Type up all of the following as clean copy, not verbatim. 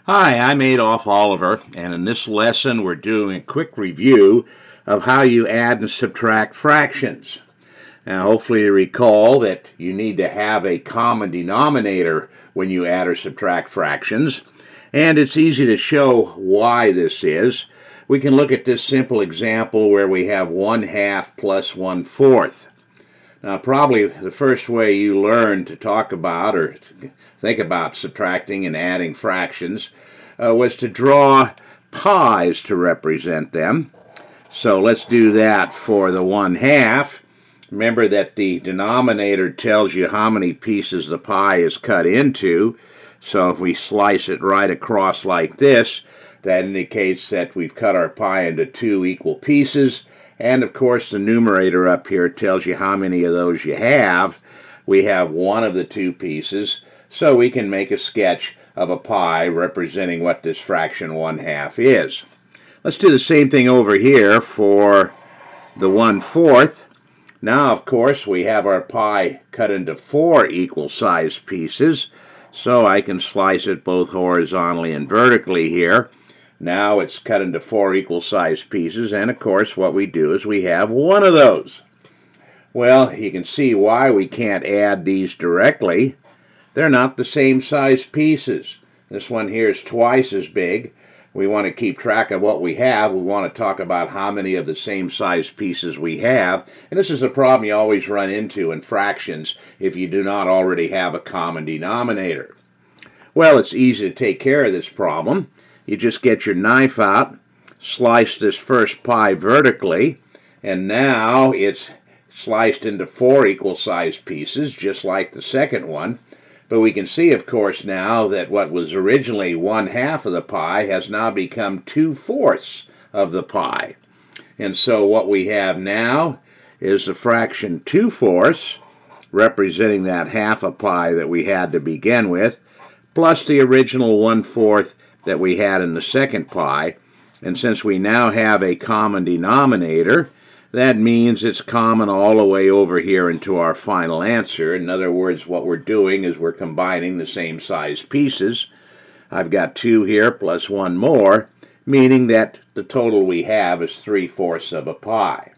Hi, I'm Adolph Oliver, and in this lesson we're doing a quick review of how you add and subtract fractions. Now, hopefully you recall that you need to have a common denominator when you add or subtract fractions, and it's easy to show why this is. We can look at this simple example where we have 1/2 plus 1/4. Now, probably the first way you learn to talk about or think about subtracting and adding fractions was to draw pies to represent them. So let's do that for the 1/2. Remember that the denominator tells you how many pieces the pie is cut into. So if we slice it right across like this, that indicates that we've cut our pie into 2 equal pieces. And of course the numerator up here tells you how many of those you have. We have one of the 2 pieces, so we can make a sketch of a pie representing what this fraction 1/2 is. Let's do the same thing over here for the 1/4. Now, of course, we have our pie cut into 4 equal sized pieces, so I can slice it both horizontally and vertically here. Now it's cut into 4 equal sized pieces, and of course what we do is we have one of those. Well, you can see why we can't add these directly. They're not the same size pieces. This one here is twice as big. We want to keep track of what we have. We want to talk about how many of the same size pieces we have. And this is a problem you always run into in fractions if you do not already have a common denominator. Well, it's easy to take care of this problem. You just get your knife out, slice this first pie vertically, and now it's sliced into 4 equal sized pieces, just like the second one. But we can see, of course, now that what was originally 1/2 of the pie has now become 2/4 of the pie. And so what we have now is the fraction 2/4, representing that half a pie that we had to begin with, plus the original 1/4 that we had in the second pie. And since we now have a common denominator, that means it's common all the way over here into our final answer. In other words, what we're doing is we're combining the same size pieces. I've got 2 here plus 1 more, meaning that the total we have is 3/4 of a pie.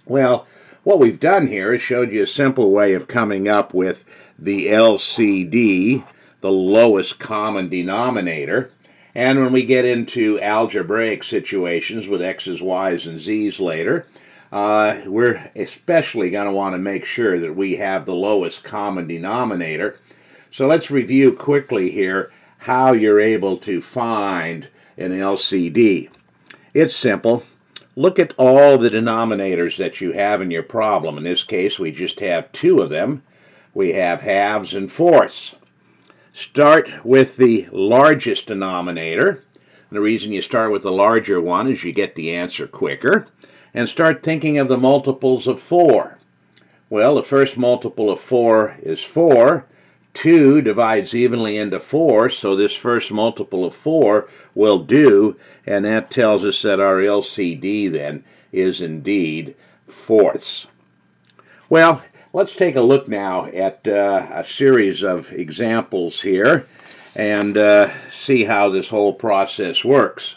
Well, what we've done here is showed you a simple way of coming up with the LCD, the lowest common denominator. And when we get into algebraic situations with x's, y's, and z's later, we're especially going to want to make sure that we have the lowest common denominator. So let's review quickly here how you're able to find an LCD. It's simple. Look at all the denominators that you have in your problem. In this case, we just have 2 of them. We have halves and fourths. Start with the largest denominator. The reason you start with the larger one is you get the answer quicker. And start thinking of the multiples of 4. Well, the first multiple of 4 is 4. 2 divides evenly into 4, so this first multiple of 4 will do, and that tells us that our LCD then is indeed fourths. Well, let's take a look now at a series of examples here and see how this whole process works.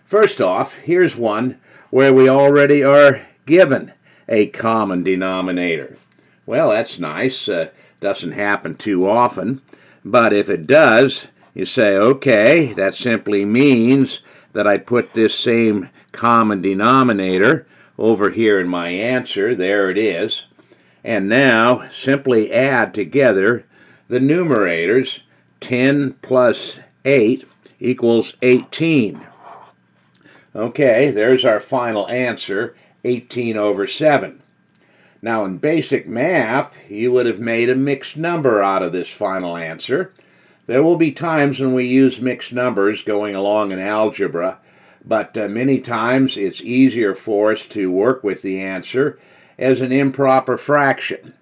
First off, here's one where we already are given a common denominator. Well, that's nice. Doesn't happen too often. But if it does, you say, okay, that simply means that I put this same common denominator over here in my answer. There it is. And now simply add together the numerators. 10 plus 8 equals 18. Okay, there's our final answer, 18/7. Now in basic math, you would have made a mixed number out of this final answer. There will be times when we use mixed numbers going along in algebra, but many times it's easier for us to work with the answer as an improper fraction.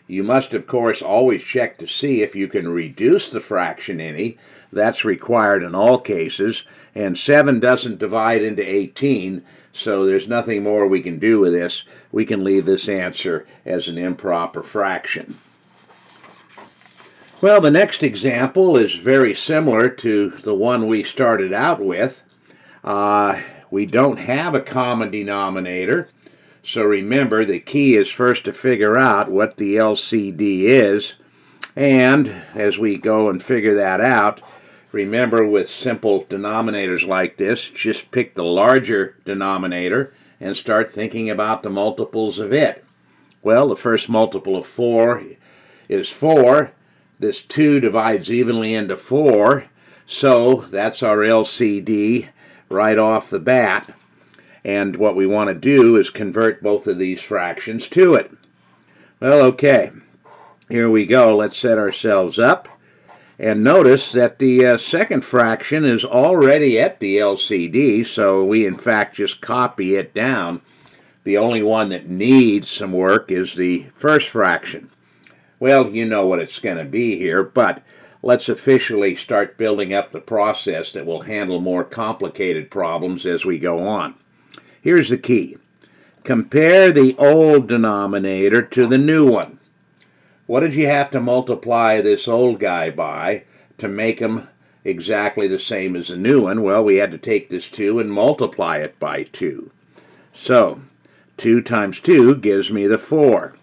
You must, of course, always check to see if you can reduce the fraction any. That's required in all cases, and 7 doesn't divide into 18, so there's nothing more we can do with this. We can leave this answer as an improper fraction. Well, the next example is very similar to the one we started out with. Uh, we don't have a common denominator, so remember the key is first to figure out what the LCD is, and as we go and figure that out, remember with simple denominators like this, just pick the larger denominator and start thinking about the multiples of it. Well, the first multiple of 4 is 4. This 2 divides evenly into 4, so that's our LCD right off the bat. And what we want to do is convert both of these fractions to it. Well, okay, here we go. Let's set ourselves up. And notice that the second fraction is already at the LCD, so we in fact just copy it down. The only one that needs some work is the first fraction. Well, you know what it's going to be here, but let's officially start building up the process that will handle more complicated problems as we go on. Here's the key. Compare the old denominator to the new one. What did you have to multiply this old guy by to make him exactly the same as the new one? Well, we had to take this 2 and multiply it by 2. So, 2 times 2 gives me the 4.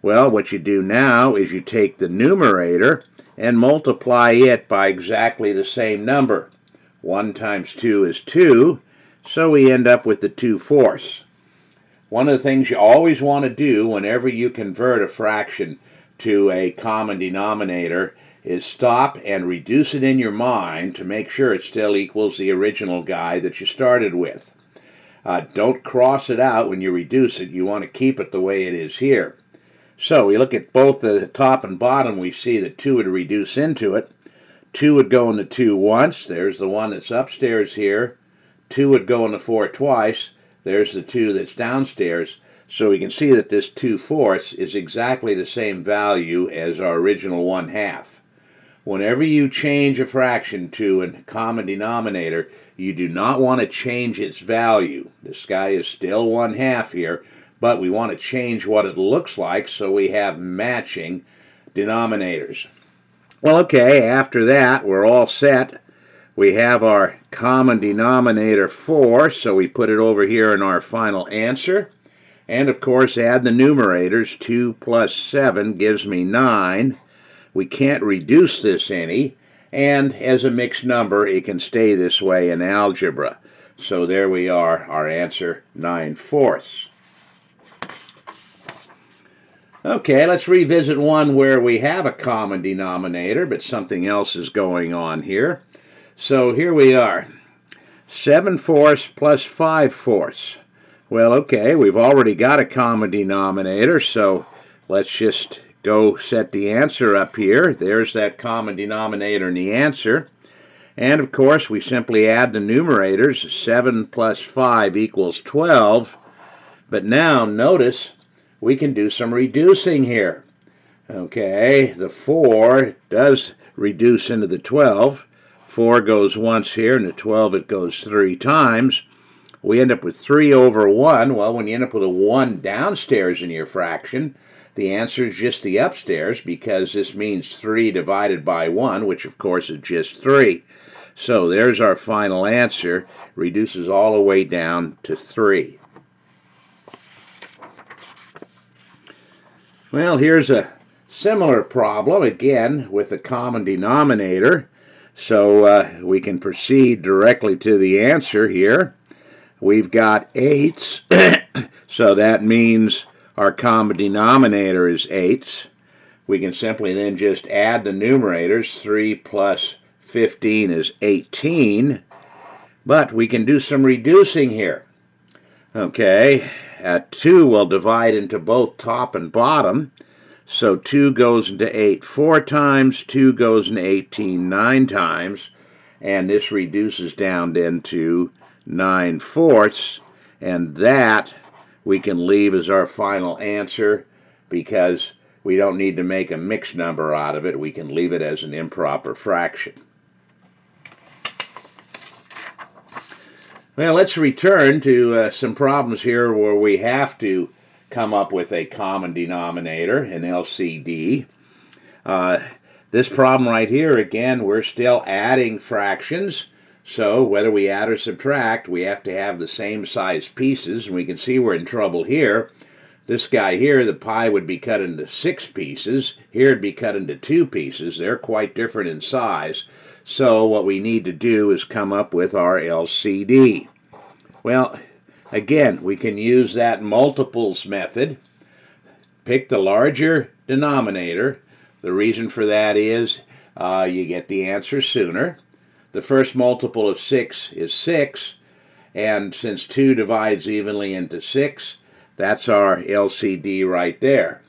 Well, what you do now is you take the numerator and multiply it by exactly the same number. 1 times 2 is 2, so we end up with the 2/4. One of the things you always want to do whenever you convert a fraction to a common denominator is stop and reduce it in your mind to make sure it still equals the original guy that you started with. Don't cross it out when you reduce it. You want to keep it the way it is here. So we look at both the top and bottom, we see that 2 would reduce into it. 2 would go into 2 once, there's the one that's upstairs here. 2 would go into 4 twice, there's the 2 that's downstairs. So we can see that this 2/4 is exactly the same value as our original 1/2. Whenever you change a fraction to a common denominator, you do not want to change its value. This guy is still 1/2 here, but we want to change what it looks like so we have matching denominators. Well, okay, after that, we're all set. We have our common denominator 4, so we put it over here in our final answer. And of course, add the numerators. 2 plus 7 gives me 9. We can't reduce this any, and as a mixed number, it can stay this way in algebra. So there we are, our answer, 9/4. Okay, let's revisit one where we have a common denominator, but something else is going on here. So here we are, 7/4 plus 5/4. Well, okay, we've already got a common denominator, so let's just go set the answer up here. There's that common denominator in the answer. And of course, we simply add the numerators. 7 plus 5 equals 12. But now, notice, we can do some reducing here. Okay, the 4 does reduce into the 12. 4 goes once here, and the 12 it goes 3 times. We end up with 3 over 1. Well, when you end up with a 1 downstairs in your fraction, the answer is just the upstairs, because this means 3 divided by 1, which of course is just 3. So there's our final answer. Reduces all the way down to 3. Well, here's a similar problem, again, with a common denominator. So we can proceed directly to the answer here. We've got 8s, so that means our common denominator is 8s. We can simply then just add the numerators. 3 plus 15 is 18. But we can do some reducing here. Okay, 2 will divide into both top and bottom. So 2 goes into 8 4 times, 2 goes into 18 9 times, and this reduces down into 9/4, and that we can leave as our final answer because we don't need to make a mixed number out of it. We can leave it as an improper fraction. Well, let's return to some problems here where we have to come up with a common denominator, an LCD. This problem right here, again, we're still adding fractions. So whether we add or subtract, we have to have the same size pieces. And we can see we're in trouble here. This guy here, the pie would be cut into 6 pieces. Here it'd be cut into 2 pieces. They're quite different in size. So what we need to do is come up with our LCD. Well, again, we can use that multiples method. Pick the larger denominator. The reason for that is you get the answer sooner. The first multiple of 6 is 6, and since 2 divides evenly into 6, that's our LCD right there.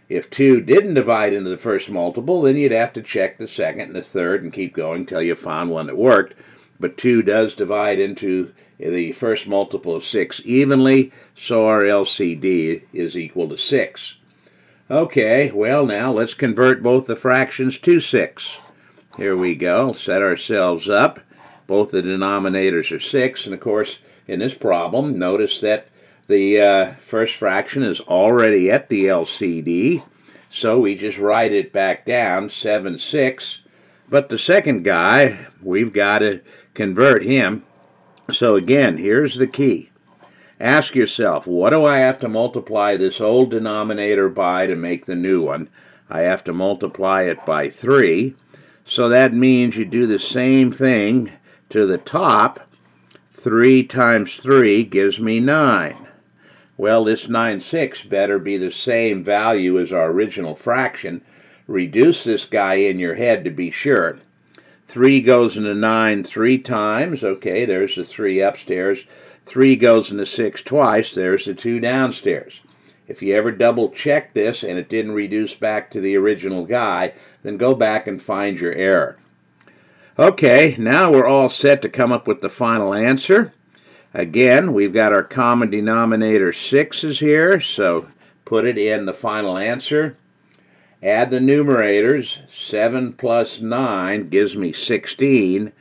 If 2 didn't divide into the first multiple, then you'd have to check the second and the third and keep going until you found one that worked. But 2 does divide into the first multiple of 6 evenly, so our LCD is equal to 6. Okay, well now let's convert both the fractions to 6. Here we go, set ourselves up. Both the denominators are 6, and of course in this problem notice that the first fraction is already at the LCD, so we just write it back down, 7 6. But the second guy, we've got to convert him. So again, here's the key. Ask yourself, what do I have to multiply this old denominator by to make the new one? I have to multiply it by 3. So that means you do the same thing to the top. 3 times 3 gives me 9. Well, this 9 6 better be the same value as our original fraction. Reduce this guy in your head to be sure. 3 goes into 9 3 times. Okay, there's the 3 upstairs. 3 goes into 6 twice. There's the 2 downstairs. If you ever double check this and it didn't reduce back to the original guy, then go back and find your error. Okay, now we're all set to come up with the final answer. Again, we've got our common denominator 6's here, so put it in the final answer. Add the numerators. 7 plus 9 gives me 16.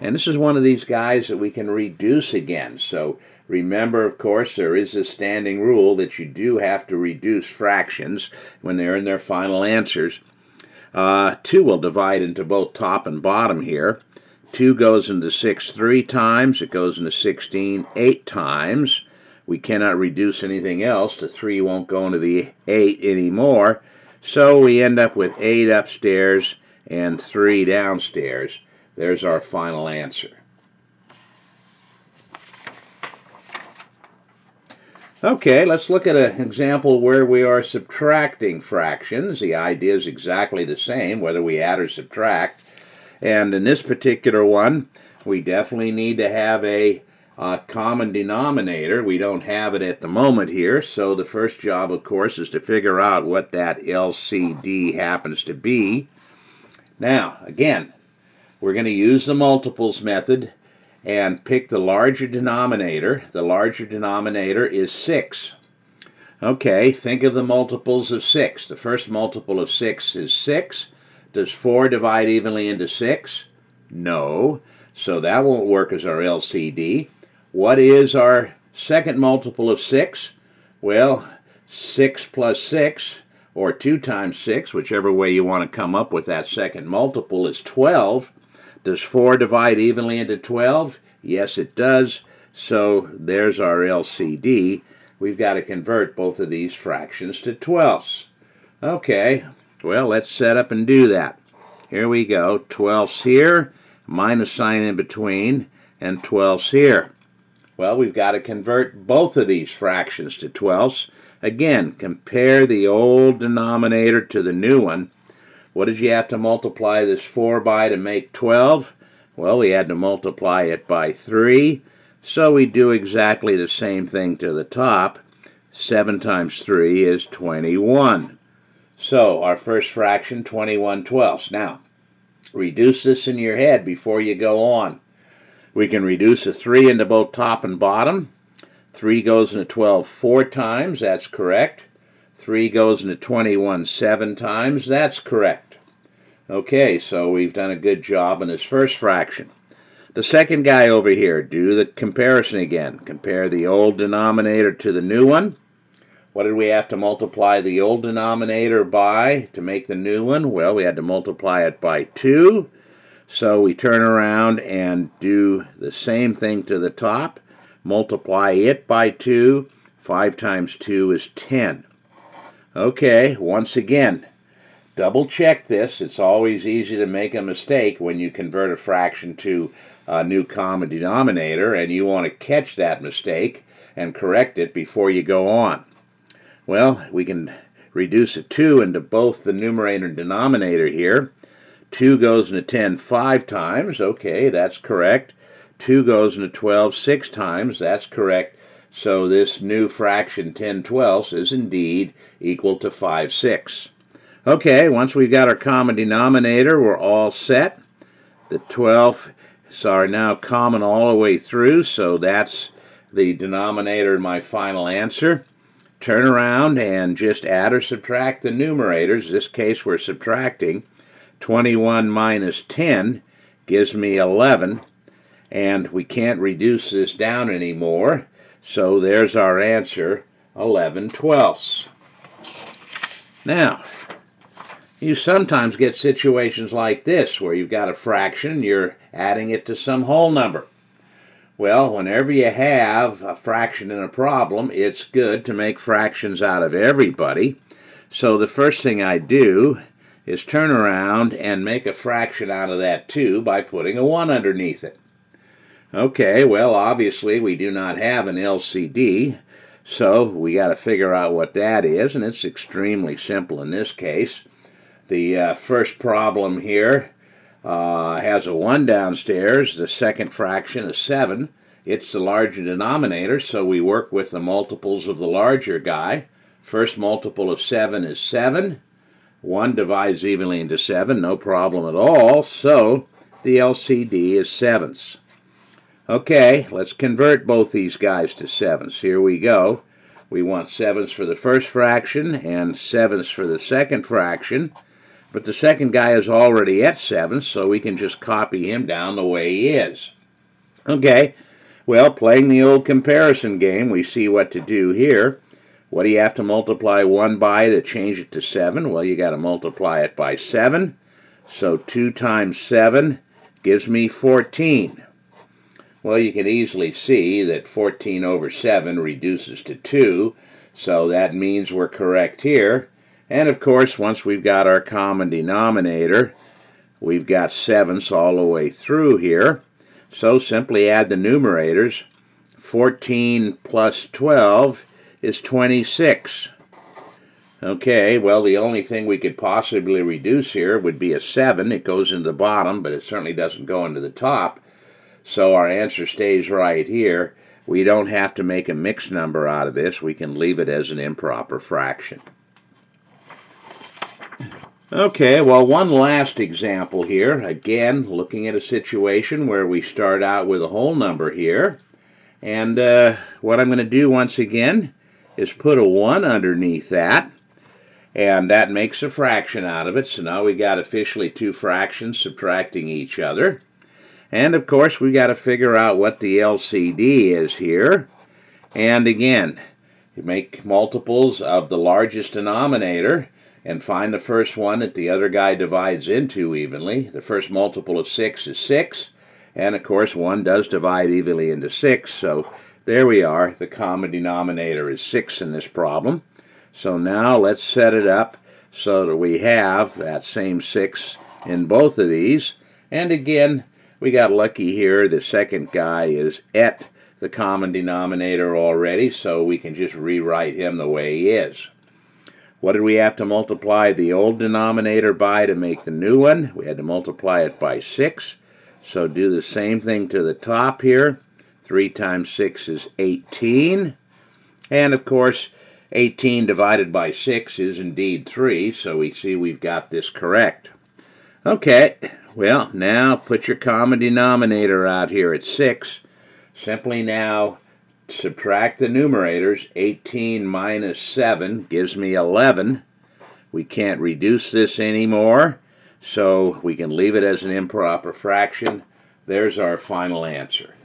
And this is one of these guys that we can reduce again. So remember, of course, there is a standing rule that you do have to reduce fractions when they're in their final answers. 2 will divide into both top and bottom here. 2 goes into 6 3 times. It goes into 16 8 times. We cannot reduce anything else. The 3 won't go into the 8 anymore. So we end up with 8 upstairs and 3 downstairs. There's our final answer. Okay, let's look at an example where we are subtracting fractions. The idea is exactly the same, whether we add or subtract. And in this particular one, we definitely need to have a common denominator. We don't have it at the moment here, so the first job, of course, is to figure out what that LCD happens to be. Now, again, we're going to use the multiples method and pick the larger denominator. The larger denominator is 6. Okay, think of the multiples of 6. The first multiple of 6 is 6. Does 4 divide evenly into 6? No. So that won't work as our LCD. What is our second multiple of 6? Well, 6 plus 6, or 2 times 6, whichever way you want to come up with that second multiple, is 12. Does 4 divide evenly into 12? Yes, it does. So there's our LCD. We've got to convert both of these fractions to 12ths. Okay, well, let's set up and do that. Here we go. 12ths here, minus sign in between, and 12ths here. Well, we've got to convert both of these fractions to 12ths. Again, compare the old denominator to the new one. What did you have to multiply this 4 by to make 12? Well, we had to multiply it by 3. So we do exactly the same thing to the top. 7 times 3 is 21. So our first fraction, 21 twelfths. Now, reduce this in your head before you go on. We can reduce a 3 into both top and bottom. 3 goes into 12 4 times. That's correct. 3 goes into 21 7 times. That's correct. Okay, so we've done a good job in this first fraction. The second guy over here, do the comparison again. Compare the old denominator to the new one. What did we have to multiply the old denominator by to make the new one? Well, we had to multiply it by 2. So we turn around and do the same thing to the top. Multiply it by 2. 5 times 2 is 10. Okay, once again, double check this. It's always easy to make a mistake when you convert a fraction to a new common denominator, and you want to catch that mistake and correct it before you go on. Well, we can reduce a 2 into both the numerator and denominator here. 2 goes into 10 5 times. Okay, that's correct. 2 goes into 12 6 times. That's correct. So this new fraction 10/12 is indeed equal to 5/6. Okay, once we've got our common denominator, we're all set. The 12 are now common all the way through, so that's the denominator in my final answer. Turn around and just add or subtract the numerators. In this case, we're subtracting. 21 minus 10 gives me 11, and we can't reduce this down anymore, so there's our answer, 11/12. Now, you sometimes get situations like this where you've got a fraction, you're adding it to some whole number. Well, whenever you have a fraction in a problem, it's good to make fractions out of everybody. So the first thing I do is turn around and make a fraction out of that 2 by putting a 1 underneath it. Okay, well, obviously we do not have an LCD, so we got to figure out what that is, and it's extremely simple in this case. The first problem here has a 1 downstairs. The second fraction is 7. It's the larger denominator, so we work with the multiples of the larger guy. First multiple of 7 is 7. 1 divides evenly into 7, no problem at all, so the LCD is 7ths. Okay, let's convert both these guys to 7ths. Here we go. We want 7ths for the first fraction and 7ths for the second fraction, but the second guy is already at 7ths, so we can just copy him down the way he is. Okay, well, playing the old comparison game, we see what to do here. What do you have to multiply 1 by to change it to 7? Well, you got to multiply it by 7. So 2 times 7 gives me 14. Well, you can easily see that 14 over 7 reduces to 2, so that means we're correct here. And of course, once we've got our common denominator, we've got 7ths all the way through here. So simply add the numerators. 14 plus 12 is 26. Okay, well, the only thing we could possibly reduce here would be a 7. It goes into the bottom, but it certainly doesn't go into the top. So our answer stays right here. We don't have to make a mixed number out of this. We can leave it as an improper fraction. Okay, well, one last example here. Again, looking at a situation where we start out with a whole number here. And what I'm going to do once again is put a 1 underneath that, and that makes a fraction out of it. So now we got officially 2 fractions subtracting each other. And of course we got to figure out what the LCD is here. And again, you make multiples of the largest denominator and find the first one that the other guy divides into evenly. The first multiple of 6 is 6. And of course 1 does divide evenly into 6, so there we are. The common denominator is 6 in this problem. So now let's set it up so that we have that same 6 in both of these. And again, we got lucky here. The second guy is at the common denominator already, so we can just rewrite him the way he is. What did we have to multiply the old denominator by to make the new one? We had to multiply it by 6. So do the same thing to the top here. 3 times 6 is 18. And of course, 18 divided by 6 is indeed 3, so we see we've got this correct. Okay, well, now put your common denominator out here at 6. Simply now subtract the numerators. 18 minus 7 gives me 11. We can't reduce this anymore, so we can leave it as an improper fraction. There's our final answer.